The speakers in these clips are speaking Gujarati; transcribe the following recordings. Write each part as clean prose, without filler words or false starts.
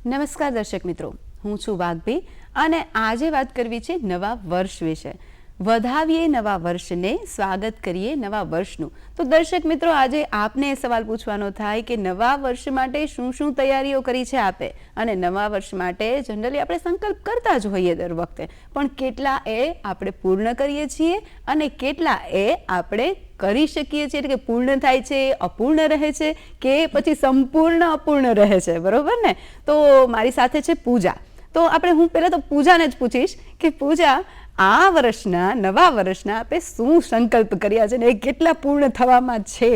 નમસ્કાર દર્શક મિત્રો, હું છું વાઘભી અને આજે વાત કરવી છે નવા વર્ષ વિશે. વધાવીએ નવા વર્ષને, સ્વાગત કરીએ નવા વર્ષનું. તો દર્શક મિત્રો, આજે આપને સવાલ પૂછવાનો થાય કે નવા વર્ષ માટે શું શું તૈયારીઓ કરી છે આપે, અને નવા વર્ષ માટે જનરલી આપણે સંકલ્પ કરતા જ હોઈએ દર વખતે, પણ કેટલા એ આપણે પૂર્ણ કરીએ છીએ અને કેટલા એ આપણે કરી શકીએ છીએ, એટલે કે પૂર્ણ થાય છે, અપૂર્ણ રહે છે કે પછી સંપૂર્ણ અપૂર્ણ રહે છે, બરોબર ને? તો મારી સાથે છે પૂજા. તો હું પહેલાં તો પૂજાને જ પૂછીશ કે પૂજા, આ વર્ષના નવા વર્ષના આપણે શું સંકલ્પ કર્યા છે ને એ કેટલા પૂર્ણ થવામાં છે?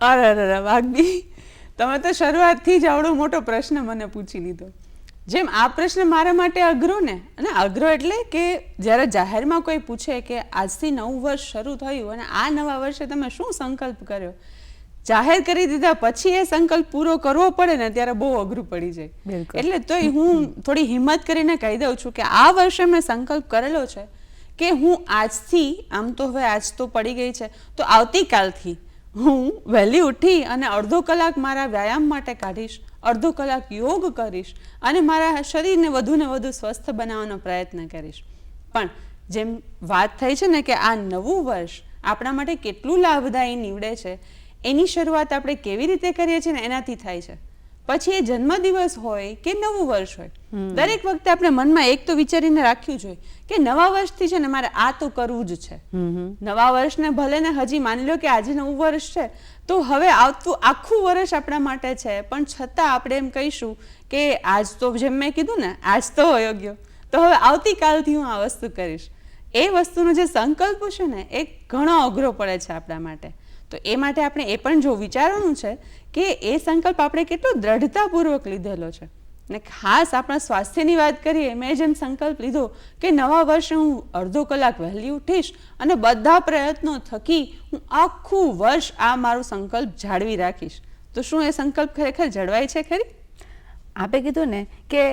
અરે વાઘબી, તમે તો શરૂઆતથી જ આવડો મોટો પ્રશ્ન મને પૂછી લીધો. જેમ આ પ્રશ્ન મારા માટે અઘરો ને, અને અઘરો એટલે કે જ્યારે જાહેરમાં કોઈ પૂછે કે આજથી નવું વર્ષ શરૂ થયું અને આ નવા વર્ષે તમે શું સંકલ્પ કર્યો, જાહેર કરી દીધા પછી એ સંકલ્પ પૂરો કરવો પડે ને ત્યારે બહુ અઘરું પડી જાય. એટલે તોય હું થોડી હિંમત કરીને કહી દઉં છું કે આ વર્ષે મેં સંકલ્પ કરેલો છે કે હું આજથી, આમ તો હવે આજ તો પડી ગઈ છે, તો આવતીકાલથી હું વહેલી ઉઠી અને અડધો કલાક મારા વ્યાયામ માટે કાઢીશ, અડધો કલાક યોગ કરીશ અને મારા શરીરને વધુ ને વધુ સ્વસ્થ બનાવવાનો પ્રયત્ન કરીશ. પણ જેમ વાત થઈ છે ને કે આ નવું વર્ષ આપણા માટે કેટલું લાભદાયી નીવડે છે, એની શરૂઆત આપણે કેવી રીતે કરીએ છીએ ને એનાથી થાય છે. પછી એ જન્મદિવસ હોય કે નવું વર્ષ હોય, દરેક વખતે આપણે મનમાં એક તો વિચારીને રાખ્યું જોઈએ કે નવા વર્ષથી છે ને મારે આ તો કરવું જ છે. નવા વર્ષને ભલે ને હજી માની લો કે આજે નવું વર્ષ છે તો હવે આવતું આખું વર્ષ આપણા માટે છે, પણ છતાં આપણે એમ કહીશું કે આજ તો, જેમ મેં કીધું ને, આજ તો વયો ગયો, તો હવે આવતીકાલથી હું આ વસ્તુ કરીશ. એ વસ્તુનો જે સંકલ્પ છે ને એ ઘણો અઘરો પડે છે આપણા માટે. તો એ માટે આપણે એ પણ જો વિચારવાનું છે કે એ સંકલ્પ આપણે કેટલો દ્રઢતાપૂર્વક લીધેલો છે. ને ખાસ આપણા સ્વાસ્થ્યની વાત કરીએ, મેં જેમ સંકલ્પ લીધો કે નવા વર્ષે હું અડધો કલાક વહેલી ઉઠીશ અને બધા પ્રયત્નો થકી હું આખું વર્ષ આ મારો સંકલ્પ જાળવી રાખીશ, તો શું એ સંકલ્પ ખરેખર જળવાય છે ખરી? આપે કીધું ને કે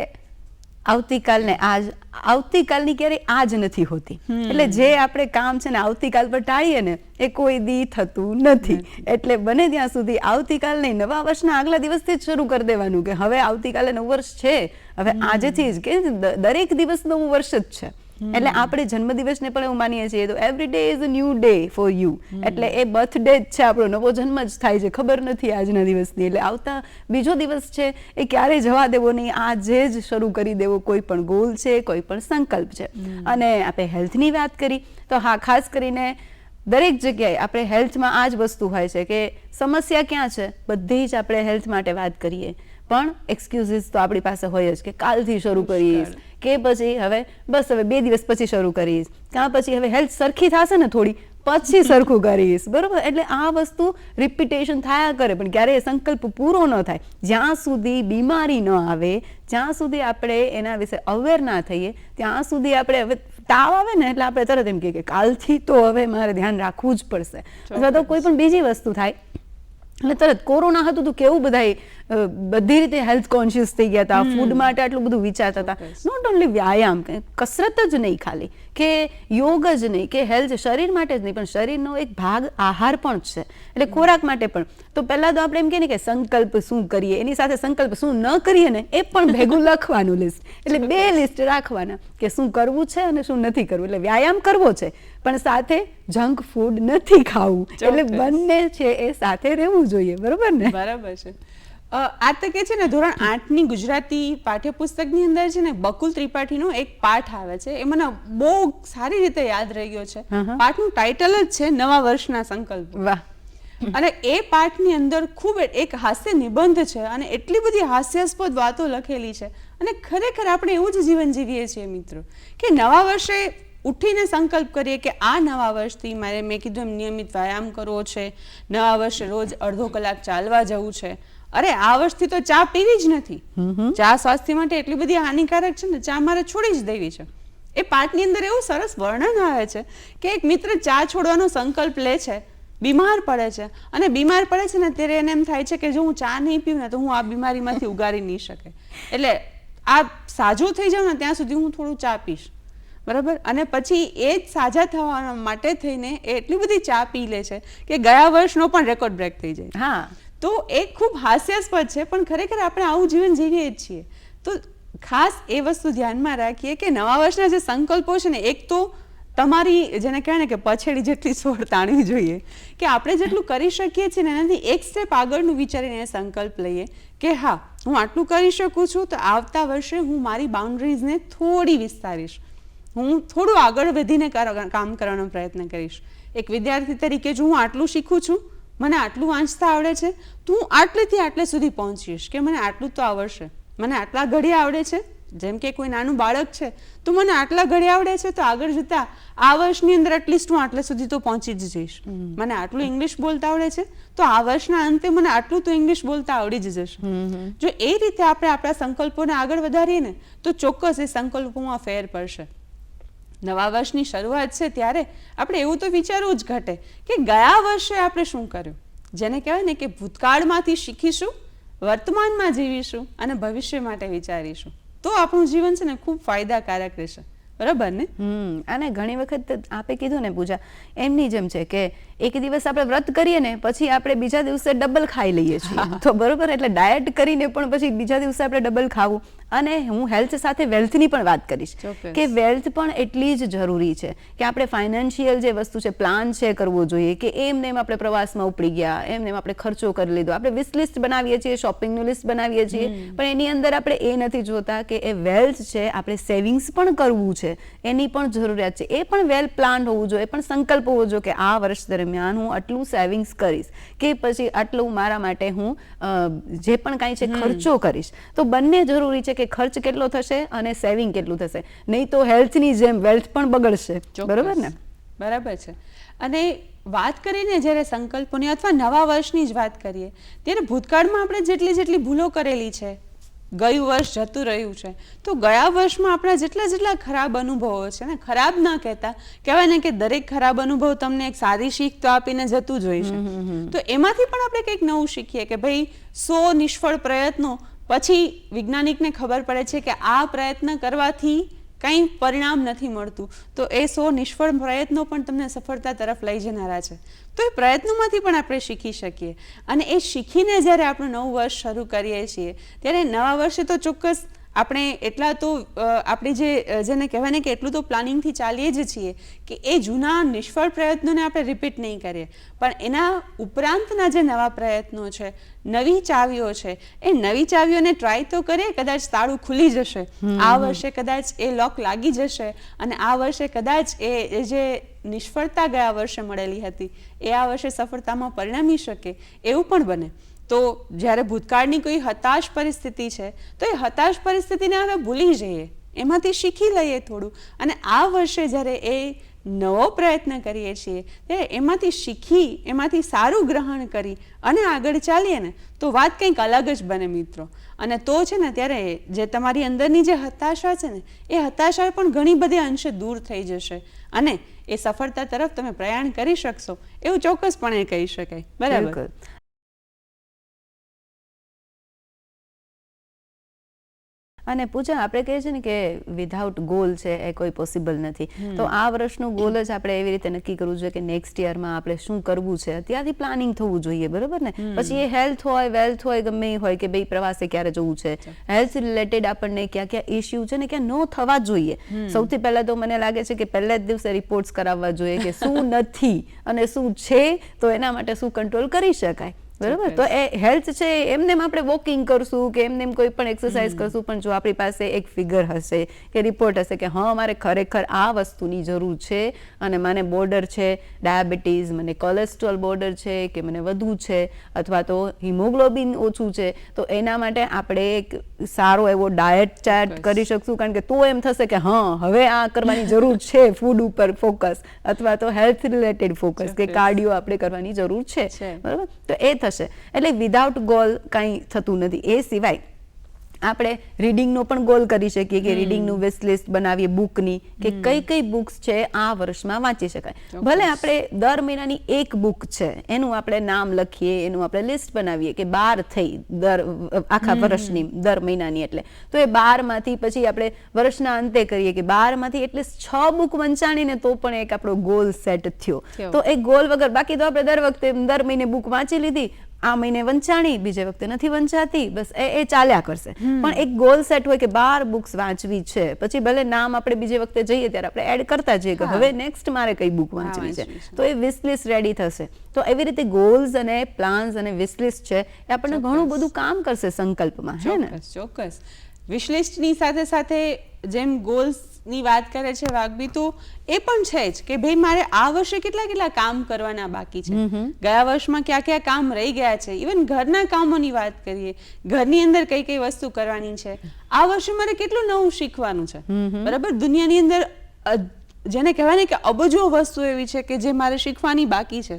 આવતીકાલને આજ, આવતીકાલની ક્યારેય આજ નથી હોતી. એટલે જે આપણે કામ છે ને આવતીકાલ પર ટાળીએ ને એ કોઈ દી થતું નથી. એટલે બને ત્યાં સુધી આવતીકાલ નહીં, નવા વર્ષના આગલા દિવસથી જ શરૂ કરી દેવાનું કે હવે આવતીકાલે નવું વર્ષ છે, હવે આજથી જ, કે દરેક દિવસ નવું વર્ષ જ છે. એટલે આપણે જન્મદિવસને પણ એવું માનીએ છીએ તો every day is a new day for you. એટલે એ બર્થડે જ છે, આપણો નવો જન્મ જ થાય છે, ખબર નથી આજના દિવસની. એટલે આવતા બીજો દિવસ છે એ ક્યારેય જવા દેવો નહીં, આજે જ શરૂ કરી દેવો કોઈ પણ ગોલ છે, કોઈ પણ સંકલ્પ છે. અને આપણે હેલ્થની વાત કરી તો હા, ખાસ કરીને દરેક જગ્યાએ આપણે હેલ્થમાં આ જ વસ્તુ હોય છે કે સમસ્યા ક્યાં છે, બધી જ આપણે હેલ્થ માટે વાત કરીએ પણ એક્સક્યુઝિસ તો આપણી પાસે હોય જ કે કાલથી શરૂ કરીશ, કે પછી હવે બસ હવે 2 દિવસ પછી શરૂ કરીશ, કાં પછી હવે હેલ્થ સરખી થશે ને થોડી પછી સરખું કરીશ, બરોબર? એટલે આ વસ્તુ રિપીટેશન થયા કરે પણ ક્યારેય સંકલ્પ પૂરો ન થાય. જ્યાં સુધી બીમારી ન આવે, જ્યાં સુધી આપણે એના વિશે અવેર ના થઈએ, ત્યાં સુધી આપણે, હવે તાવ આવે ને એટલે આપણે તરત એમ કહીએ કે કાલથી તો હવે મારે ધ્યાન રાખવું જ પડશે, અથવા તો કોઈ પણ બીજી વસ્તુ થાય. એટલે તરત કોરોના હતું તો કેવું બધા બધી રીતે હેલ્થ કોન્શિયસ થઈ ગયા હતા, ફૂડ માટે આટલું બધું વિચારતા હતા. નોટ ઓનલી વ્યાયામ, કસરત જ નહીં ખાલી, કે યોગ જ નહીં, કે હેલ્થ શરીર માટે જ નહીં, પણ શરીરનો એક ભાગ આહાર પણ છે, એટલે ખોરાક માટે પણ. તો પહેલાં તો આપણે એમ કહીએ ને કે સંકલ્પ શું કરીએ, એની સાથે સંકલ્પ શું ન કરીએ ને એ પણ ભેગું લખવાનું લિસ્ટ. એટલે 2 લિસ્ટ રાખવાના કે શું કરવું છે અને શું નથી કરવું. એટલે વ્યાયામ કરવો છે પણ સાથે જંક ફૂડ નથી ખાવું. એટલે બંને છે એ સાથે રહેવું જોઈએ, બરોબર ને? બરાબર છે. આ તકે છે ને ધોરણ 8ની ગુજરાતી પાઠ્યપુસ્તકની અંદર છે ને બકુલ ત્રિપાઠીનો એક પાઠ આવે છે, એ મને બહુ સારી રીતે યાદ રહી ગયો છે. પાઠનું ટાઇટલ જ છે નવા વર્ષના સંકલ્પ. વાહ! અને એ પાઠની અંદર ખૂબ એક હાસ્ય નિબંધ છે અને એટલી બધી હાસ્યાસ્પદ વાતો લખેલી છે. અને ખરેખર આપણે એવું જ જીવન જીવીએ છીએ મિત્રો કે નવા વર્ષે ઉઠીને સંકલ્પ કરીએ કે આ નવા વર્ષથી મારે, મેં કીધું એમ, નિયમિત વ્યાયામ કરવો છે, નવા વર્ષે રોજ અડધો કલાક ચાલવા જવું છે. અરે આ વર્ષથી તો ચા પીવી જ નથી, ચા સ્વાસ્થ્ય માટે એટલી બધી હાનિકારક છે ને, ચા મારે છોડી જ દેવી છે. એ પાઠની અંદર એવું સરસ વર્ણન આવે છે કે એક મિત્ર ચા છોડવાનો સંકલ્પ લે છે, બીમાર પડે છે, અને બીમાર પડે છે ને ત્યારે એને એમ થાય છે કે જો હું ચા નહીં પીવું ને તો હું આ બીમારીમાંથી ઉગારી નહીં શકે, એટલે આ સાજો થઈ જાવ ને ત્યાં સુધી હું થોડું ચા પીશ, બરાબર? અને પછી એ જ સાજા થવા માટે થઈને એ એટલી બધી ચા પી લે છે કે ગયા વર્ષનો પણ રેકોર્ડ બ્રેક થઈ જાય. હા, તો એ ખૂબ હાસ્યાસ્પદ છે, પણ ખરેખર આપણે આવું જીવન જીવીએ જ છીએ. તો ખાસ એ વસ્તુ ધ્યાનમાં રાખીએ કે નવા વર્ષના જે સંકલ્પો છે ને, એક તો તમારી જેને કહેવાય ને કે પછેડી જેટલી સોળ તાણવી જોઈએ કે આપણે જેટલું કરી શકીએ છીએ ને એનાથી એક સ્ટેપ આગળનું વિચારીને સંકલ્પ લઈએ કે હા, હું આટલું કરી શકું છું, તો આવતા વર્ષે હું મારી બાઉન્ડ્રીઝને થોડી વિસ્તારીશ, હું થોડું આગળ વધીને કામ કરવાનો પ્રયત્ન કરીશ. એક વિદ્યાર્થી તરીકે જો હું આટલું શીખું છું, મને આટલું વાંચતા આવડે છે, તો હું આટલેથી આટલે સુધી પહોંચીશ કે મને આટલું તો આવડશે. મને આટલા ઘડી આવડે છે, જેમ કે કોઈ નાનું બાળક છે તો મને આટલા ઘડી આવડે છે, તો આગળ જતા આ વર્ષની અંદર એટલીસ્ટ હું આટલે સુધી તો પહોંચી જ જઈશ. મને આટલું ઇંગ્લિશ બોલતા આવડે છે, તો આ વર્ષના અંતે મને આટલું તો ઇંગ્લિશ બોલતા આવડી જ જશે. જો એ રીતે આપણે આપણા સંકલ્પોને આગળ વધારીએ ને, તો ચોક્કસ એ સંકલ્પોમાં ફેર પડશે. નવા વર્ષની શરૂઆત છે ત્યારે આપણે એવું તો વિચારવું જ ઘટે કે ગયા વર્ષે આપણે શું કર્યું. જેને કહેવાય ને કે ભૂતકાળમાંથી શીખીશું, વર્તમાનમાં જીવીશું અને ભવિષ્ય માટે વિચારીશું, તો આપણું જીવન છે ને ખૂબ ફાયદાકારક રહેશે. બરાબર ને? અને ઘણી વખત આપે કીધું ને પૂજા, એમની જેમ છે કે એક દિવસ આપણે વ્રત કરીએ ને પછી આપણે બીજા દિવસે ડબલ ખાઈ લઈએ છીએ. તો બરોબર, એટલે ડાયટ કરીને પણ પછી બીજા દિવસે આપણે ડબલ ખાવું. અને હું હેલ્થ સાથે વેલ્થની પણ વાત કરીશ કે વેલ્થ પણ એટલી જ જરૂરી છે કે આપણે ફાઇનાન્શિયલ જે વસ્તુ છે, પ્લાન છે કરવો જોઈએ કે એમને એમ આપણે પ્રવાસમાં ઉપડી ગયા, એમને એમ આપણે ખર્ચો કરી લીધો, આપણે વિશ લિસ્ટ બનાવીએ છીએ, શોપિંગનું લિસ્ટ બનાવીએ છીએ, પણ એની અંદર આપણે એ નથી જોતા કે એ વેલ્થ છે, આપણે સેવિંગ્સ પણ કરવું છે, એની પણ જરૂરિયાત છે. એ પણ વેલ પ્લાન હોવું જોઈએ, પણ સંકલ્પ હોવો જોઈએ કે આ વર્ષ દરમિયાન હું આટલું સેવિંગ્સ કરીશ કે પછી આટલું મારા માટે હું જે પણ કાંઈ છે ખર્ચો કરીશ. તો બંને જરૂરી છે કે ખર્ચ કેટલો થશે અને સેવિંગ કેટલું થશે, નહીં તો હેલ્થની જેમ વેલ્થ પણ બગડશે. બરોબર ને? બરાબર છે. અને વાત કરીને જ્યારે સંકલ્પોની અથવા નવા વર્ષની જ વાત કરીએ ત્યારે ભૂતકાળમાં આપણે જેટલી ભૂલો કરેલી છે, ગયું વર્ષ જતું રહ્યું છે, તો ગયા વર્ષમાં આપણા જેટલા ખરાબ અનુભવો છે ને, ખરાબ ના કહેતા, કહેવાય ને કે દરેક ખરાબ અનુભવ તમને એક સારી શીખ તો આપીને જતું જ હોય છે. તો એમાંથી પણ આપણે કંઈક નવું શીખીએ કે ભાઈ 100 નિષ્ફળ પ્રયત્નો પછી વૈજ્ઞાનિકને ખબર પડે છે કે આ પ્રયત્ન કરવાથી કંઈ પરિણામ નથી મળતું, તો એ 100 નિષ્ફળ પ્રયત્નો પણ તમને સફળતા તરફ લઈ જનારા છે. તો એ પ્રયત્નોમાંથી પણ આપણે શીખી શકીએ. અને એ શીખીને જ્યારે આપણું નવું વર્ષ શરૂ કરીએ છીએ ત્યારે નવા વર્ષે તો ચોક્કસ આપણે એટલા તો આપણી જેને કહેવાય ને કે એટલું તો પ્લાનિંગથી ચાલીએ જ છીએ કે એ જૂના નિષ્ફળ પ્રયત્નોને આપણે રિપીટ નહીં કરીએ, પણ એના ઉપરાંતના જે નવા પ્રયત્નો છે, નવી ચાવીઓ છે, એ નવી ચાવીઓને ટ્રાય તો કરીએ. કદાચ તાળું ખુલી જશે, આ વર્ષે કદાચ એ લોક લાગી જશે અને આ વર્ષે કદાચ એ જે નિષ્ફળતા ગયા વર્ષે મળેલી હતી એ આ વર્ષે સફળતામાં પરિણમી શકે, એવું પણ બને. તો જ્યારે ભૂતકાળની કોઈ હતાશ પરિસ્થિતિ છે તો એ હતાશ પરિસ્થિતિને હવે ભૂલી જઈએ, એમાંથી શીખી લઈએ થોડું, અને આ વર્ષે જ્યારે એ નવો પ્રયત્ન કરીએ છીએ ત્યારે એમાંથી શીખી, એમાંથી સારું ગ્રહણ કરી અને આગળ ચાલીએ ને તો વાત કંઈક અલગ જ બને મિત્રો. અને તો છે ને ત્યારે જે તમારી અંદરની જે હતાશા છે ને એ હતાશા પણ ઘણી બધી અંશે દૂર થઈ જશે અને એ સફળતા તરફ તમે પ્રયાણ કરી શકશો, એવું ચોક્કસપણે કહી શકાય. બરાબર. અને પૂજા, આપણે કહીએ છીએ ને કે વિધાઉટ ગોલ છે એ કોઈ પોસિબલ નથી. તો આ વર્ષનું ગોલ જ આપણે એવી રીતે નક્કી કરવું જોઈએ કે નેક્સ્ટ યરમાં આપણે શું કરવું છે, અત્યારથી પ્લાનિંગ થવું જોઈએ. બરોબર ને? પછી એ હેલ્થ હોય, વેલ્થ હોય, ગમે એ હોય કે ભાઈ પ્રવાસે ક્યારે જવું છે, હેલ્થ રિલેટેડ આપણને ક્યાં ઇસ્યુ છે ને ક્યાં ન થવા જોઈએ. સૌથી પહેલા તો મને લાગે છે કે પહેલા જ દિવસે રિપોર્ટ્સ કરાવવા જોઈએ કે શું નથી અને શું છે, તો એના માટે શું કંટ્રોલ કરી શકાય. બરાબર? તો એ હેલ્થ છે, એમને આપણે વોકિંગ કરશું કે એમને કોઈ પણ એક્સરસાઇઝ કરશું, પણ જો આપણી પાસે એક ફિગર હશે કે રિપોર્ટ હશે કે હા મારે ખરેખર આ વસ્તુની જરૂર છે અને મને બોર્ડર છે ડાયાબિટીસ, મને કોલેસ્ટ્રોલ બોર્ડર છે કે મને વધુ છે અથવા તો હિમોગ્લોબિન ઓછું છે, તો એના માટે આપણે એક સારો એવો ડાયટ ચાર્ટ કરી શકશું. કારણ કે તો એમ થશે કે હા હવે આ કરવાની જરૂર છે, ફૂડ ઉપર ફોકસ અથવા તો હેલ્થ રિલેટેડ ફોકસ કે કાર્ડિયો આપણે કરવાની જરૂર છે. બરાબર? તો એ થશે. એટલે વિધાઉટ ગોલ કંઈ થતું નથી. એ સિવાય આપણે રીડિંગનો પણ ગોલ કરી શકીએ કે રીડિંગનું વિશ લિસ્ટ બનાવીએ બુકની કે કઈ બુક્સ છે આ વર્ષમાં વાંચી શકાય. ભલે આપણે દર મહિનાની એક બુક છે એનું આપણે નામ લખીએ, એનું આપણે લિસ્ટ બનાવીએ કે 12 થઈ આખા વર્ષની દર મહિનાની, એટલે તો એ 12માંથી પછી આપણે વર્ષના અંતે કરીએ કે 12માંથી એટલીસ્ટ 6 બુક વંચાણીને તો પણ એક આપણો ગોલ સેટ થયો. તો એક ગોલ વગર બાકી તો આપણે દર વખતે દર મહિને બુક વાંચી લીધી, આ મહિને વંચાણી, બીજે વખતે નથી વંચાતી, બસ એ ચાલ્યા કરશે. પણ એક ગોલ સેટ હોય કે 12 બુક્સ વાંચવી છે, પછી ભલે નામ આપણે બીજે વખતે જઈએ ત્યારે આપણે એડ કરતા જઈએ કે હવે નેક્સ્ટ મારે કઈ બુક વાંચવી છે, તો એ વિશ લિસ્ટ રેડી થશે. તો એવી રીતે ગોલ્સ અને પ્લાન્સ અને વિશ લિસ્ટ છે એ આપણને ઘણું બધું કામ કરશે સંકલ્પમાં, છે ને? ચોક્કસ. વિશ લિસ્ટની સાથે સાથે જેમ ગોલ્સની વાત કરે છે વાઘબી, તો એ પણ છે જ કે ભાઈ મારે આ વર્ષે કેટલા કામ કરવાના બાકી છે, ગયા વર્ષમાં કયા કામ રહી ગયા છે. ઇવન ઘરના કામોની વાત કરીએ, ઘરની અંદર કઈ વસ્તુ કરવાની છે, આ વર્ષે મારે કેટલું નવું શીખવાનું છે, બરાબર? દુનિયાની અંદર જેને કહેવાય ને કે અબજો વસ્તુ એવી છે કે જે મારે શીખવાની બાકી છે.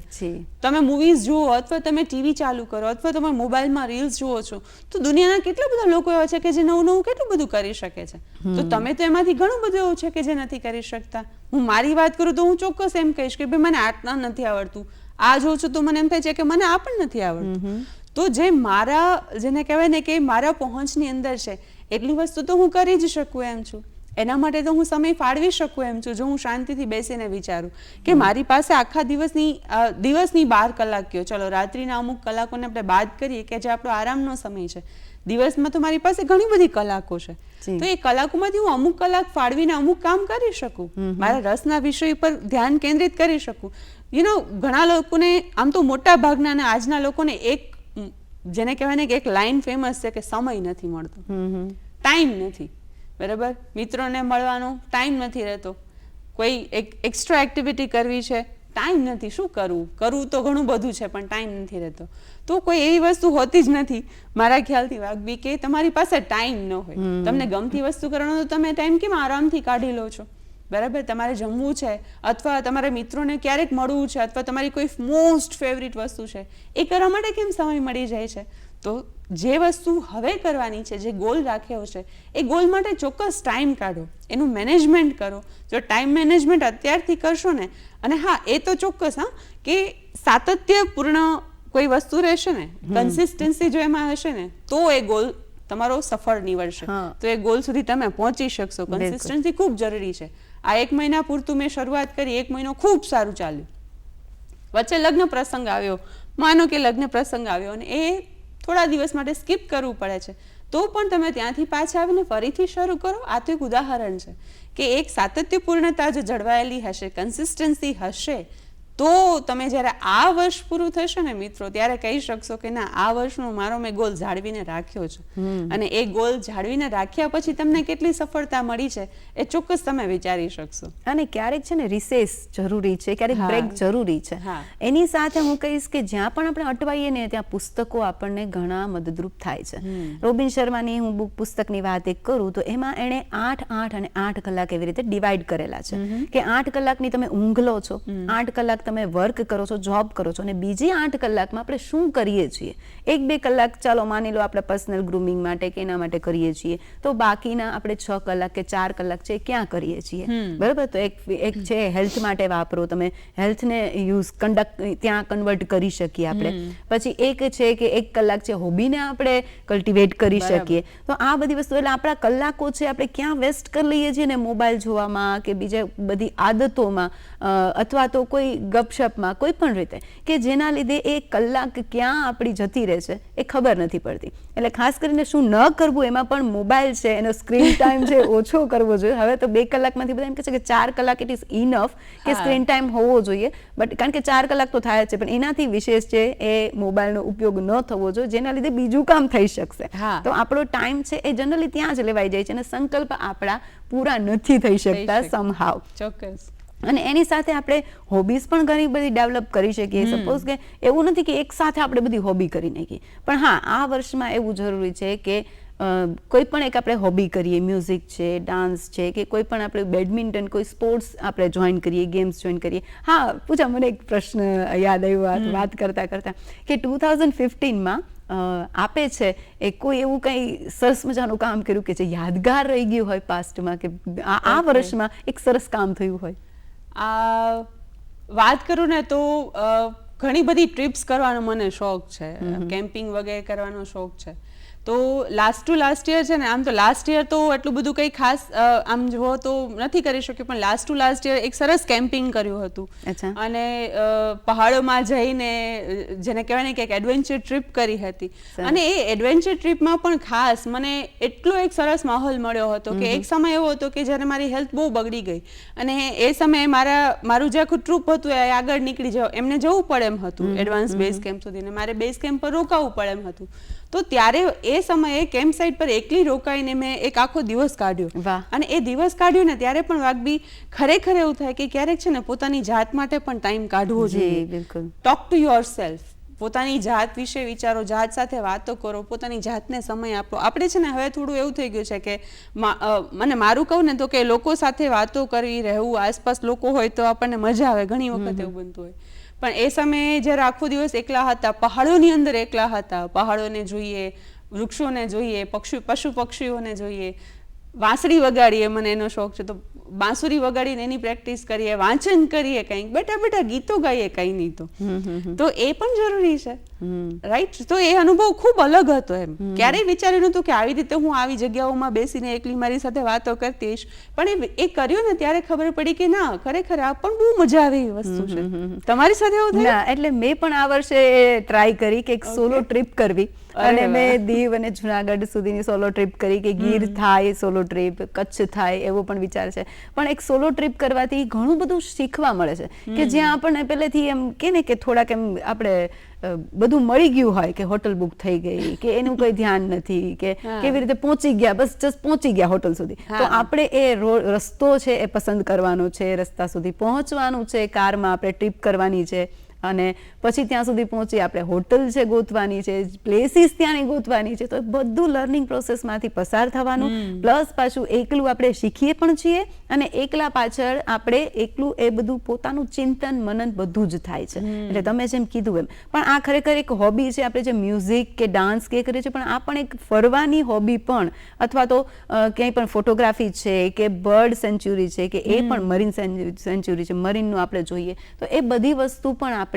તમે મૂવીઝ જુઓ અથવા તમે ટીવી ચાલુ કરો અથવા તમે મોબાઈલમાં રીલ્સ જુઓ છો, તો દુનિયાના કેટલા બધા લોકો એવા છે કે જે નવું કેટલું બધું કરી શકે છે. તો તમે તો એમાંથી ઘણું બધું એવું છે કે જે નથી કરી શકતા. હું મારી વાત કરું તો હું ચોક્કસ એમ કહીશ કે ભાઈ મને આટલા નથી આવડતું, આ જોઉં છું તો મને એમ થાય છે કે મને આ પણ નથી આવડતું. તો જે મારા જેને કહેવાય ને કે મારા પહોંચની અંદર છે એટલી વસ્તુ તો હું કરી જ શકું એમ છું. એના માટે તો હું સમય ફાળવી શકું એમ છું. જો હું શાંતિથી બેસીને વિચારું કે મારી પાસે આખા દિવસની 12 કલાક કયો, ચલો રાત્રિના અમુક કલાકોને આપણે બાદ કરીએ કે જે આપણો આરામનો સમય છે, દિવસમાં તો મારી પાસે ઘણી બધી કલાકો છે. તો એ કલાકોમાંથી હું અમુક કલાક ફાળવીને અમુક કામ કરી શકું, મારા રસના વિષય પર ધ્યાન કેન્દ્રિત કરી શકું. ઘણા લોકોને, આમ તો મોટા ભાગના અને આજના લોકોને એક જેને કહેવાય ને કે એક લાઈન ફેમસ છે કે સમય નથી મળતો, ટાઈમ નથી, બરાબર? મિત્રોને મળવાનો ટાઈમ નથી રહેતો, કોઈ એક એક્સ્ટ્રા એક્ટિવિટી કરવી છે, ટાઈમ નથી. શું કરવું તો ઘણું બધું છે પણ ટાઈમ નથી રહેતો. તો કોઈ એવી વસ્તુ હોતી જ નથી મારા ખ્યાલથી વાઘબી કે તમારી પાસે ટાઈમ ન હોય. તમને ગમતી વસ્તુ કરવાનો તો તમે ટાઈમ કેમ આરામથી કાઢી લો છો, બરાબર? તમારે જમવું છે અથવા તમારા મિત્રોને ક્યારેક મળવું છે અથવા તમારી કોઈ મોસ્ટ ફેવરિટ વસ્તુ છે, એ કરવા માટે કેમ સમય મળી જાય છે? તો જે વસ્તુ હવે કરવાની છે, જે ગોલ રાખ્યો છે, એ ગોલ માટે ચોક્કસ ટાઈમ કાઢો, એનું મેનેજમેન્ટ કરો. જો ટાઈમ મેનેજમેન્ટ અત્યારથી કરશો ને, અને હા એ તો ચોક્કસ કે સાતત્યપૂર્ણ કોઈ વસ્તુ રહેશે ને, કન્સિસ્ટન્સી જો એમાં હશે ને, તો એ ગોલ તમારો સફળ નીવડશે, તો એ ગોલ સુધી તમે પહોંચી શકશો. કન્સિસ્ટન્સી ખૂબ જરૂરી છે. આ 1 મહિના પૂરતું મેં શરૂઆત કરી, 1 મહિનો ખૂબ સારું ચાલ્યું, વચ્ચે લગ્ન પ્રસંગ આવ્યો, માનો કે લગ્ન પ્રસંગ આવ્યો અને એ થોડા દિવસ માટે સ્કીપ કરવું પડે છે, તો પણ તમે ત્યાંથી પાછા આવીને ફરીથી શરૂ કરો. આ તો એક ઉદાહરણ છે કે એક સાતત્યપૂર્ણતા જો જળવાયેલી હશે, કન્સિસ્ટન્સી હશે, તો તમે જ્યારે આ વર્ષ પૂરું થશે ને મિત્રો, ત્યારે કહી શકશો કે ના, આ વર્ષનો મારો મેં ગોલ જાળવીને રાખ્યો છે. અને એ ગોલ જાળવીને રાખ્યા પછી તમને કેટલી સફળતા મળી છે એ ચોક્કસ તમે વિચારી શકશો. અને ક્યારેક છે ને રિસેસ જરૂરી છે, ક્યારેક બ્રેક જરૂરી છે. એની સાથે હું કહીશ કે જ્યાં પણ આપણે અટવાઈએ ને ત્યાં પુસ્તકો આપણને ઘણા મદદરૂપ થાય છે. રોબિન શર્માની હું પુસ્તકની વાત કરું તો એમાં એણે 8 અને 8 કલાક એવી રીતે ડિવાઈડ કરેલા છે કે 8 કલાકની તમે ઊંઘ લો છો, 8 કલાક તમે વર્ક કરો છો, જોબ કરો છો, અને બીજી 8 કલાકમાં આપણે શું કરીએ છીએ. 1-2 કલાક ચાલો માની લો આપણે પર્સનલ ગ્રૂમિંગ માટે કે એના માટે કરીએ છીએ, તો બાકીના આપણે 6 કલાક કે 4 કલાક છે ક્યાં કરીએ છીએ, બરાબર? તો એક છે હેલ્થ માટે વાપરો, તમે હેલ્થને ત્યાં કન્વર્ટ કરી શકીએ આપણે. પછી એક છે કે 1 કલાક છે હોબીને આપણે કલ્ટિવેટ કરી શકીએ. તો આ બધી વસ્તુ, એટલે આપણા કલાકો છે આપણે ક્યાં વેસ્ટ કરી લઈએ છીએ ને, મોબાઈલ જોવામાં કે બીજા બધી આદતોમાં અથવા તો કોઈ ગપશપમાં, કોઈ પણ રીતે કે જેના લીધે એ કલાક ક્યાં આપણી જતી રહે છે એ ખબર નથી પડતી. એટલે ખાસ કરીને શું ન કરવું, એમાં પણ મોબાઈલ છે એનો સ્ક્રીન ટાઈમ છે ઓછો કરવો જોઈએ. હવે તો 2 કલાકમાંથી બધા એમ કહે છે કે 4 કલાક ઇટ ઇઝ ઇનફ કે સ્ક્રીન ટાઈમ હોવો જોઈએ, બટ કારણ કે 4 કલાક તો થાય જ છે, પણ એનાથી વિશેષ છે એ મોબાઈલનો ઉપયોગ ન થવો જોઈએ, જેના લીધે બીજું કામ થઈ શકશે. તો આપણો ટાઈમ છે એ જનરલી ત્યાં જ લેવાઈ જાય છે અને સંકલ્પ આપણા પૂરા નથી થઈ શકતા સમહાવ. ચોક્કસ. અને એની સાથે આપણે હોબીઝ પણ ઘણી બધી ડેવલપ કરી શકીએ. સપોઝ કે એવું નથી કે એક સાથે આપણે બધી હોબી કરી નાખીએ, પણ હા, આ વર્ષમાં એવું જરૂરી છે કે કોઈ પણ એક આપણે હોબી કરીએ, મ્યુઝિક છે, ડાન્સ છે, કે કોઈ પણ આપણે બેડમિન્ટન, કોઈ સ્પોર્ટ્સ આપણે જોઈન કરીએ, ગેમ્સ જોઈન કરીએ. હા પૂજા, મને એક પ્રશ્ન યાદ આવ્યો વાત કરતા કરતા કે 2015માં આપે છે એ કોઈ એવું કંઈ સરસ મજાનું કામ કર્યું કે જે યાદગાર રહી ગયું હોય પાસ્ટમાં, કે આ વર્ષમાં એક સરસ કામ થયું હોય? વાત કરું ને તો ઘણી બધી ટ્રીપ્સ કરવાનો મને શોખ છે, કેમ્પિંગ વગેરે કરવાનો શોખ છે. તો લાસ્ટ ટુ લાસ્ટ યર છે ને, આમ તો લાસ્ટ યર તો એટલું બધું કંઈ ખાસ આમ જુઓ તો નથી કરી શક્યું, પણ લાસ્ટ ટુ લાસ્ટ યર એક સરસ કેમ્પિંગ કર્યું હતું અને પહાડોમાં જઈને જેને કહેવાય ને કે એક એડવેન્ચર ટ્રીપ કરી હતી. અને એ એડવેન્ચર ટ્રીપમાં પણ ખાસ મને એટલો એક સરસ માહોલ મળ્યો હતો કે એક સમય એવો હતો કે જ્યારે મારી હેલ્થ બહુ બગડી ગઈ અને એ સમયે મારું જે આખું ટ્રૂપ હતું એ આગળ નીકળી જવું, એમને જવું પડે એમ હતું એડવાન્સ બેઝ કેમ્પ સુધી, ને મારે બેઝ કેમ્પ પર રોકાવું પડે એમ હતું. તો ત્યારે એ સમયે કેમ્પ સાઇટ પર એકલી રોકાઈને મેં એક આખો દિવસ કાઢ્યો. અને એ દિવસ કાઢ્યો ને ત્યારે પણ વાઘબી ખરેખર એવું થાય કે ક્યારેક છે ને પોતાની જાત માટે પણ ટાઈમ કાઢવો જોઈએ. બિલકુલ. Talk to your self. પોતાની જાત વિશે વિચારો, જાત સાથે વાતો કરો, પોતાની જાતને સમય આપો. આપણે છે ને હવે થોડું એવું થઈ ગયું છે કે મને મારું કહું ને તો કે લોકો સાથે વાતો કરવી, રહેવું, આસપાસ લોકો હોય તો આપણને મજા આવે, ઘણી વખત એવું બનતું હોય. પણ એ સમયે જ્યારે આખો દિવસ એકલા હતા, પહાડોની અંદર એકલા હતા, પહાડોને જોઈએ, વૃક્ષોને જોઈએ, પશુ પક્ષીઓને જોઈએ, વાંસળી વગાડીએ, મને એનો શોખ છે તો બાંસુરી વગાડીને એની પ્રેક્ટિસ કરીએ, વાંચન કરીએ, કંઈક બેઠા ગીતો ગાઈએ, કંઈ નહીં તો એ પણ જરૂરી છે, રાઈટ? તો એ અનુભવ ખૂબ અલગ હતો. એમ ક્યારેય વિચાર્યું નહોતું કે આવી રીતે હું આવી જગ્યાઓમાં બેસીને એકલી મારી સાથે વાતો કરતીશ, પણ એ કર્યું ને ત્યારે ખબર પડી કે ના, ખરેખર આ પણ બહુ મજા આવે એવી વસ્તુ છે. તમારી સાથે એવું થયું? ના, એટલે મેં પણ આ વર્ષે ટ્રાય કરી કે એક સોલો ટ્રીપ કરવી અને મેં દીવ અને જુનાગઢ સુધીની સોલો ટ્રીપ કરી કે ગીર થાય સોલો ટ્રીપ, કચ્છ થાય એવો પણ વિચાર છે. પણ એક સોલો ટ્રીપ કરવાથી ઘણું બધું શીખવા મળે છે કે જ્યાં આપણને પહેલેથી એમ કે ને કે થોડાક એમ આપણે બધું મળી ગયું હોય કે હોટલ બુક થઈ ગઈ કે એનું કોઈ ધ્યાન નથી કે કેવી રીતે પહોંચી ગયા, બસ જસ્ટ પહોંચી ગયા હોટલ સુધી. તો આપણે એ રસ્તો છે એ પસંદ કરવાનો છે, રસ્તા સુધી પહોંચવાનું છે, કારમાં આપણે ટ્રીપ કરવાની છે અને પછી ત્યાં સુધી પહોંચી આપણે હોટલ છે ગોતવાની છે, પ્લેસીસ ત્યાંની ગોતવાની છે. તો બધું લર્નિંગ પ્રોસેસમાંથી પસાર થવાનું, પ્લસ પાછું એકલું આપણે શીખીએ પણ છીએ અને એકલા પાછળ આપણે એકલું એ બધું પોતાનું ચિંતન મનન બધું જ થાય છે. એટલે તમે જેમ કીધું એમ, પણ આ ખરેખર એક હોબી છે. આપણે જે મ્યુઝિક કે ડાન્સ કે કરીએ છીએ, પણ આ પણ એક ફરવાની હોબી પણ, અથવા તો ક્યાંય પણ ફોટોગ્રાફી છે કે બર્ડ સેન્ચ્યુરી છે કે એ પણ મરીન સેન્ચ્યુરી છે, મરીનનું આપણે જોઈએ, તો એ બધી વસ્તુ પણ આપણે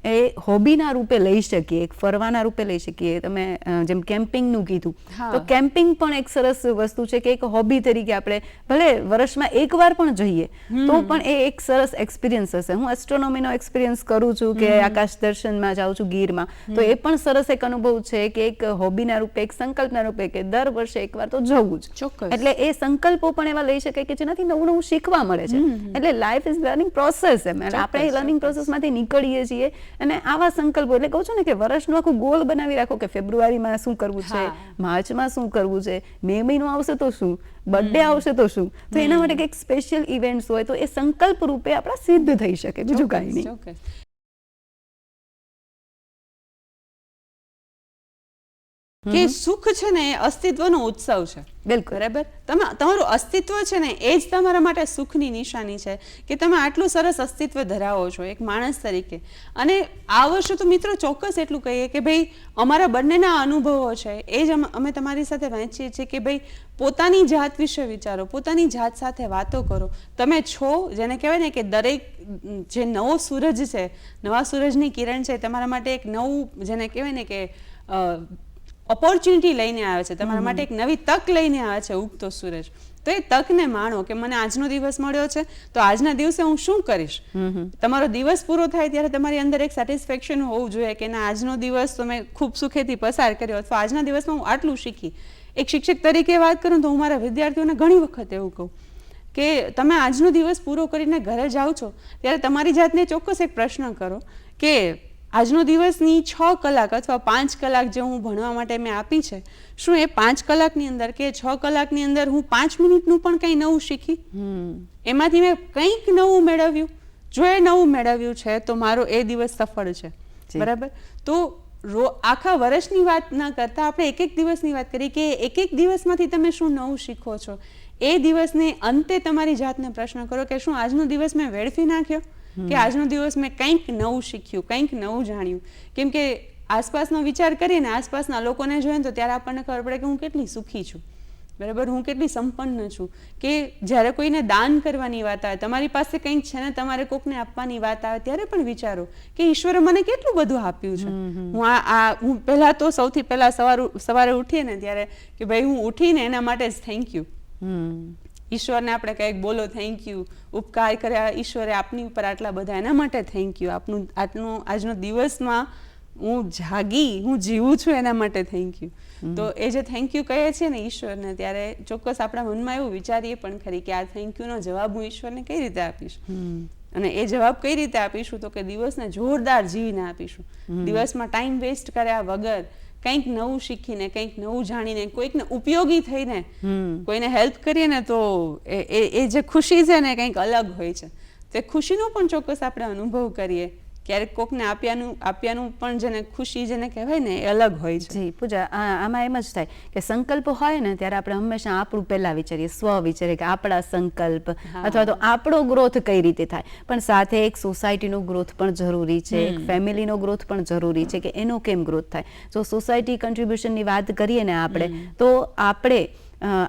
એ હોબીના રૂપે લઈ શકીએ, એક ફરવાના રૂપે લઈ શકીએ. તમે જેમ કેમ્પિંગનું કીધું, તો કેમ્પિંગ પણ એક સરસ વસ્તુ છે કે એક હોબી તરીકે આપણે ભલે વર્ષમાં એકવાર પણ જઈએ તો પણ એ એક સરસ એક્સપિરિયન્સ હશે. હું એસ્ટ્રોનોમીનો એક્સપિરિયન્સ કરું છું કે આકાશ દર્શનમાં જાઉં છું ગીરમાં, તો એ પણ સરસ એક અનુભવ છે કે એક હોબીના રૂપે, એક સંકલ્પના રૂપે કે દર વર્ષે એકવાર તો જવું જ. ચોક્કસ. એટલે એ સંકલ્પો પણ એવા લઈ શકાય કે જેનાથી નવું નવું શીખવા મળે છે. એટલે લાઈફ ઇઝ લર્નિંગ પ્રોસેસ. એમ આપણે લર્નિંગ પ્રોસેસમાંથી નીકળીએ છીએ અને આવા સંકલ્પો, એટલે કહું છું ને કે વર્ષનું આખું ગોલ બનાવી રાખો કે ફેબ્રુઆરીમાં શું કરવું છે, માર્ચમાં શું કરવું છે, મે મહિનો આવશે તો શું, બર્થડે આવશે તો શું. તો એના માટે કંઈક સ્પેશિયલ ઇવેન્ટ્સ હોય તો એ સંકલ્પ રૂપે આપણા સિદ્ધ થઈ શકે, બીજું કાંઈ નહીં. કે સુખ છે ને એ અસ્તિત્વનો ઉત્સવ છે. બિલકુલ, બરાબર. તમારું અસ્તિત્વ છે ને એ જ તમારા માટે સુખની નિશાની છે કે તમે આટલું સરસ અસ્તિત્વ ધરાવો છો એક માણસ તરીકે. અને આ વર્ષે તો મિત્રો ચોક્કસ એટલું કહીએ કે ભાઈ અમારા બંનેના અનુભવો છે એ જ અમે તમારી સાથે વહેંચીએ છીએ કે ભાઈ પોતાની જાત વિશે વિચારો, પોતાની જાત સાથે વાતો કરો. તમે છો, જેને કહેવાય ને કે દરેક જે નવો સૂરજ છે, નવા સૂરજની કિરણ છે, તમારા માટે એક નવું, જેને કહેવાય ને કે ઓપોર્ચ્યુનિટી લઈને આવે છે, તમારા માટે એક નવી તક લઈને આવે છે ઉગતો સૂરજ. તો એ તકને માણો કે મને આજનો દિવસ મળ્યો છે તો આજના દિવસે હું શું કરીશ. તમારો દિવસ પૂરો થાય ત્યારે તમારી અંદર એક સેટિસ્ફેક્શન હોવું જોઈએ કે ના, આજનો દિવસ તો મેં ખૂબ સુખેથી પસાર કર્યો, અથવા આજના દિવસમાં હું આટલું શીખી. એક શિક્ષક તરીકે વાત કરું તો હું મારા વિદ્યાર્થીઓને ઘણી વખત એવું કહું કે તમે આજનો દિવસ પૂરો કરીને ઘરે જાઓ છો ત્યારે તમારી જાતને ચોક્કસ એક પ્રશ્ન કરો કે આજનો દિવસની 6 કલાક અથવા 5 કલાક જે હું ભણવા માટે મેં આપી છે, શું એ 5 કલાકની અંદર કે 6 કલાકની અંદર હું 5 મિનિટનું પણ કંઈ નવું શીખી, એમાંથી મેં કંઈક નવું મેળવ્યું? જો એ નવું મેળવ્યું છે તો મારો એ દિવસ સફળ છે. બરાબર. તો આખા વર્ષની વાત ના કરતા આપણે એક દિવસની વાત કરીએ કે એક દિવસમાંથી તમે શું નવું શીખો છો. એ દિવસને અંતે તમારી જાતને પ્રશ્ન કરો કે શું આજનો દિવસ મેં વેડફી નાખ્યો કે આજનો દિવસ મેં કંઈક નવું શીખ્યું, કંઈક નવું જાણ્યું. કેમ કે આસપાસનો વિચાર કરીને આસપાસના લોકોને જોઈએ તો ત્યારે આપણને ખબર પડે કે હું કેટલી સુખી છું. બરાબર, હું કેટલી સંપન્ન છું, કે જ્યારે કોઈને દાન કરવાની વાત આવે, તમારી પાસે કંઈક છે ને તમારે કોકને આપવાની વાત આવે, ત્યારે પણ વિચારો કે ઈશ્વરે મને કેટલું બધું આપ્યું છે. હું પહેલા તો સૌથી પહેલા સવારે ઉઠીએ ને ત્યારે કે ભાઈ હું ઉઠીને એના માટે જ થેન્ક યુ. ઈશ્વરને આપણે કંઈક બોલો થેન્ક યુ, ઉપકાર કર્યા ઈશ્વરે આપની ઉપર આટલા બધા, એના માટે થેન્ક યુ. આજનો દિવસમાં હું હું જીવું છું એના માટે થેન્ક યુ. તો એ જે થેન્ક યુ કહીએ છીએ ને ઈશ્વરને, ત્યારે ચોક્કસ આપણા મનમાં એવું વિચારીએ પણ ખરી કે આ થેન્ક યુનો જવાબ હું ઈશ્વરને કઈ રીતે આપીશ, અને એ જવાબ કઈ રીતે આપીશું, તો કે દિવસને જોરદાર જીવીને આપીશું. દિવસમાં ટાઈમ વેસ્ટ કર્યા વગર કંઈક નવું શીખીને, કંઈક નવું જાણીને, કોઈકને ઉપયોગી થઈને કોઈને હેલ્પ કરીએ ને, તો એ જે ખુશી છે ને કંઈક અલગ હોય છે. તે ખુશીનો પણ ચોક્કસ આપણે અનુભવ કરીએ. ક્યારેક કોકને આપ્યાનું પણ જેને ખુશી જેને કહેવાય ને એ અલગ હોય છે. જી પૂજા, આમાં એમ જ થાય કે સંકલ્પ હોય ને ત્યારે આપણે હંમેશા આપણું પહેલા વિચારીએ, વિચારીએ કે આપણા સંકલ્પ અથવા તો આપણો ગ્રોથ કઈ રીતે થાય, પણ સાથે એક સોસાયટીનો ગ્રોથ પણ જરૂરી છે, એક ફેમિલીનો ગ્રોથ પણ જરૂરી છે કે એનો કેમ ગ્રોથ થાય. જો સોસાયટી કન્ટ્રીબ્યુશનની વાત કરીએ ને આપણે, તો આપણે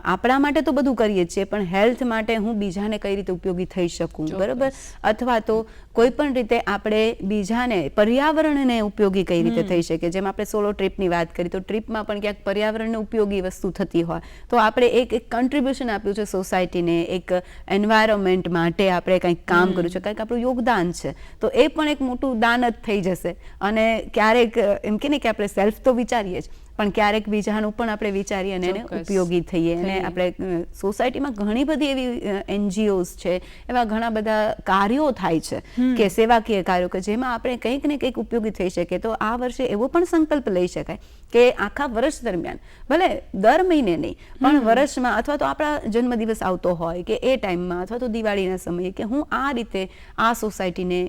આપણા માટે તો બધું કરીએ છીએ, પણ હેલ્થ માટે હું બીજાને કઈ રીતે ઉપયોગી થઈ શકું, બરાબર, અથવા તો કોઈ પણ રીતે આપણે બીજાને, પર્યાવરણને ઉપયોગી કઈ રીતે થઈ શકે. જેમ આપણે સોલો ટ્રીપની વાત કરી, તો ટ્રીપમાં પણ ક્યાંક પર્યાવરણને ઉપયોગી વસ્તુ થતી હોય તો આપણે એક કન્ટ્રીબ્યુશન આપ્યું છે સોસાયટીને, એક એન્વાયરમેન્ટ માટે આપણે કંઈક કામ કર્યું છે, કંઈક આપણું યોગદાન છે, તો એ પણ એક મોટું દાન જ થઈ જશે. અને ક્યારેક એમ કે ને કે આપણે સેલ્ફ તો વિચારીએ જ, પણ ક્યારેક બીજાનું પણ આપણે વિચારીએ અને એને ઉપયોગી થઈએ. અને આપણે સોસાયટીમાં ઘણી બધી એવી NGOs છે, એવા ઘણા બધા કાર્યો થાય છે કે સેવાકીય કાર્યો કે જેમાં આપણે કંઈક ને કંઈક ઉપયોગી થઈ શકે. તો આ વર્ષે એવો પણ સંકલ્પ લઈ શકાય કે આખા વર્ષ દરમિયાન, ભલે દર મહિને નહીં પણ વર્ષમાં, અથવા તો આપણા જન્મદિવસ આવતો હોય કે એ ટાઈમમાં, અથવા તો દિવાળીના સમયે, કે હું આ રીતે આ સોસાયટીને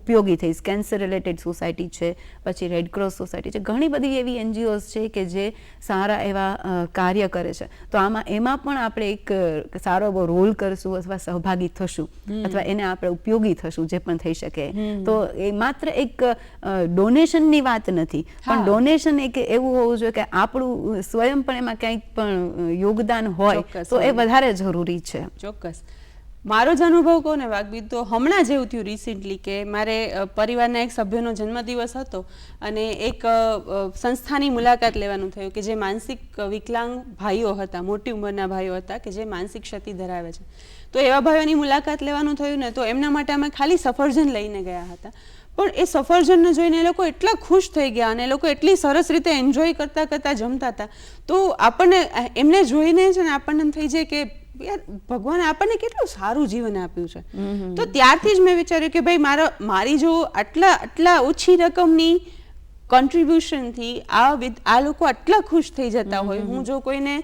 ઉપયોગી થઈશ. કેન્સર રિલેટેડ સોસાયટી છે, પછી રેડક્રોસ સોસાયટી છે, ઘણી બધી એવી NGOs છે કે જે સારા એવા કાર્ય કરે છે. તો એમાં પણ આપણે એક સારો એવો રોલ કરશું અથવા સહભાગી થશું, અથવા એને આપણે ઉપયોગી થશું જે પણ થઈ શકે. તો એ માત્ર એક ડોનેશનની વાત નથી, પણ ડોનેશન એક એવું હોવું જોઈએ કે આપણું સ્વયં પણ એમાં કંઈક પણ યોગદાન હોય તો એ વધારે જરૂરી છે. ચોક્કસ. મારો જ અનુભવ કહું ને વાઘબી, તો હમણાં જેવું થયું રિસેન્ટલી કે મારે પરિવારના એક સભ્યનો જન્મદિવસ હતો અને એક સંસ્થાની મુલાકાત લેવાનું થયું કે જે માનસિક વિકલાંગ ભાઈઓ હતા, મોટી ઉંમરના ભાઈઓ હતા કે જે માનસિક ક્ષતિ ધરાવે છે. તો એવા ભાઈઓની મુલાકાત લેવાનું થયું ને, તો એમના માટે અમે ખાલી સફરજન લઈને ગયા હતા. પણ એ સફરજનને જોઈને એ લોકો એટલા ખુશ થઈ ગયા અને એ લોકો એટલી સરસ રીતે એન્જોય કરતા કરતા જમતા હતા. તો આપણને એમને જોઈને છે ને આપણને એમ થઈ જાય કે યાર, ભગવાને આપણને કેટલું સારું જીવન આપ્યું છે. તો ત્યારથી જ મેં વિચાર્યું કે ભાઈ મારી જો આટલા ઓછી રકમની કોન્ટ્રીબ્યુશનથી આ લોકો આટલા ખુશ થઈ જતા હોય, હું જો કોઈને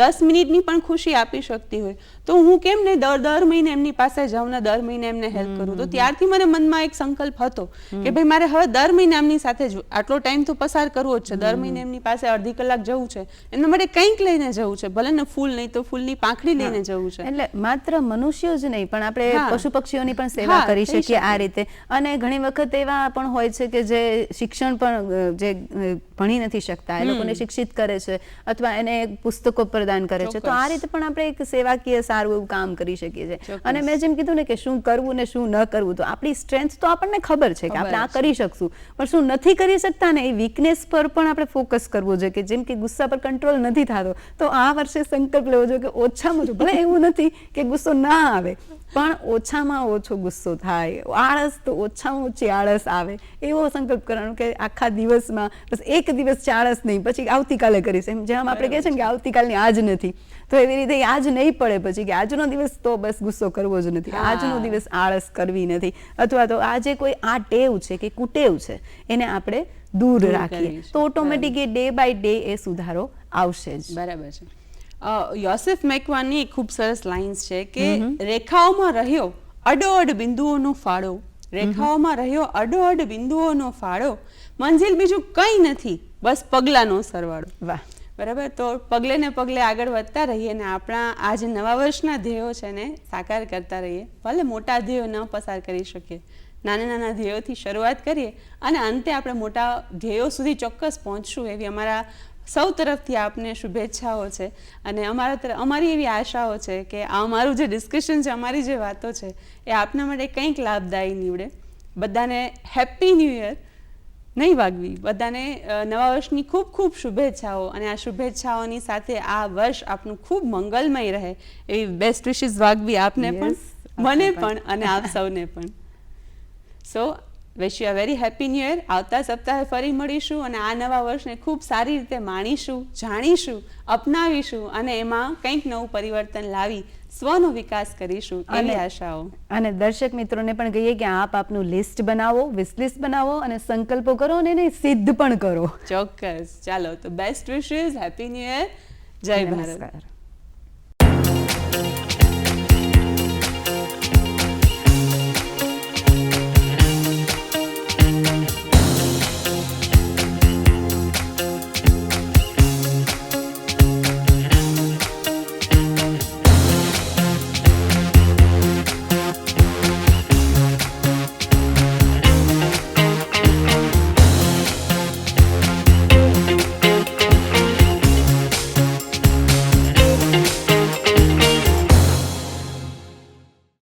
10 મિનિટની પણ ખુશી આપી શકતી હોય તો હું કેમ ને દર મહિને એમની પાસે જાઉં ને દર મહિને એમને હેલ્પ કરું. તો ત્યારથી મને મનમાં એક સંકલ્પ હતો કે ભાઈ મારે હવે દર મહિને એમની સાથે આટલો ટાઈમ તો પસાર કરવો જ છે, દર મહિને એમની પાસે અડધી કલાક જવું છે, એમના માટે કંઈક લઈને જવું છે, ભલે ને ફૂલ નહીં તો ફૂલની પાંખડી લઈને જવું છે. એટલે માત્ર મનુષ્યો જ નહીં પણ આપણે પશુ પક્ષીઓની પણ સેવા કરી શકીએ આ રીતે. અને ઘણી વખત એવા પણ હોય છે કે જે શિક્ષણ પણ જે ભણી નથી શકતા, એ લોકોને શિક્ષિત કરે છે અથવા એને પુસ્તકો પ્રદાન કરે છે. તો આ રીતે પણ આપણે એક સેવાકીય સારું એવું કામ કરી શકીએ છીએ. અને મેં જેમ કીધું ને કે શું કરવું ને શું ન કરવું, તો આપણી સ્ટ્રેન્થ તો આપણને ખબર છે કે આપણે આ કરી શકશું, પણ શું નથી કરી શકતા ને એ વીકનેસ પર પણ આપણે ફોકસ કરવું જોઈએ. કે જેમ કે ગુસ્સા પર કંટ્રોલ નથી થતો, તો આ વર્ષે સંકલ્પ લેવો જોઈએ કે ઓછામાં ઓછું, ભલે એવું નથી કે ગુસ્સો ના આવે, પણ ઓછામાં ઓછો ગુસ્સો થાય, આળસ તો ઓછામાં ઓછી આળસ આવે, એવો સંકલ્પ કરવાનો કે આખા દિવસમાં બસ એક દિવસ આળસ નહીં, પછી આવતીકાલે કરીશ. એમ જેમ આપણે કહે છે ને કે આવતીકાલની આજ નથી, તો એવી રીતે આજ નહીં પડે પછી કે આજનો દિવસ તો બસ ગુસ્સો કરવો જ નથી, આજનો દિવસ આળસ કરવી નથી, અથવા તો આજે કોઈ આ ટેવ છે કે કુટેવ છે એને આપણે દૂર રાખીએ, તો ઓટોમેટિક એ ડે બાય ડે એ સુધારો આવશે જ. બરાબર છે. યોસેફ મેકવાની ખૂબ સરસ લાઇન્સ છે કે રેખાઓમાં રહ્યો અડોઅડ બિંદુઓનો ફાળો, રેખાઓમાં રહ્યો અડોઅડ બિંદુઓનો ફાળો, મંજિલ બીજું કંઈ નથી બસ પગલાંનો સરવાળો. વાહ. બરાબર. તો પગલે ને પગલે આગળ વધતા રહીએ ને આપણા આ જે નવા વર્ષના ધ્યેયો છે ને સાકાર કરતા રહીએ. ભલે મોટા ધ્યેયો ન પસાર કરી શકીએ, નાના નાના ધ્યેયોથી શરૂઆત કરીએ અને અંતે આપણે મોટા ધ્યેયો સુધી ચોક્કસ પહોંચશું એવી અમારા સૌ તરફથી આપને શુભેચ્છાઓ છે. અને અમારી એવી આશાઓ છે કે આ અમારું જે ડિસ્કશન છે, અમારી જે વાતો છે એ આપના માટે કંઈક લાભદાયી નીવડે. બધાને હેપી ન્યૂ યર નહીં વાગવી, બધાને નવા વર્ષની ખૂબ ખૂબ શુભેચ્છાઓ, અને આ શુભેચ્છાઓની સાથે આ વર્ષ આપનું ખૂબ મંગલમય રહે એવી બેસ્ટ વિશિસ વાગવી આપને પણ, મને પણ અને આપ સૌને પણ. So wish you a very happy new year. આવતા સપ્તાહે ફરી મળીશું અને આ નવા વર્ષને ખૂબ સારી રીતે માણીશું, જાણીશું, અપનાવીશું અને એમાં કંઈક નવું પરિવર્તન લાવી સ્વનો વિકાસ કરીશું એવી આશાઓ. અને દર્શક મિત્રોને પણ કહીએ કે આપ આપનું લિસ્ટ બનાવો, વિશ લિસ્ટ બનાવો અને સંકલ્પો કરો અને એને સિદ્ધ પણ કરો. ચોક્કસ. ચાલો, તો best wishes, happy new year, જય ભારત.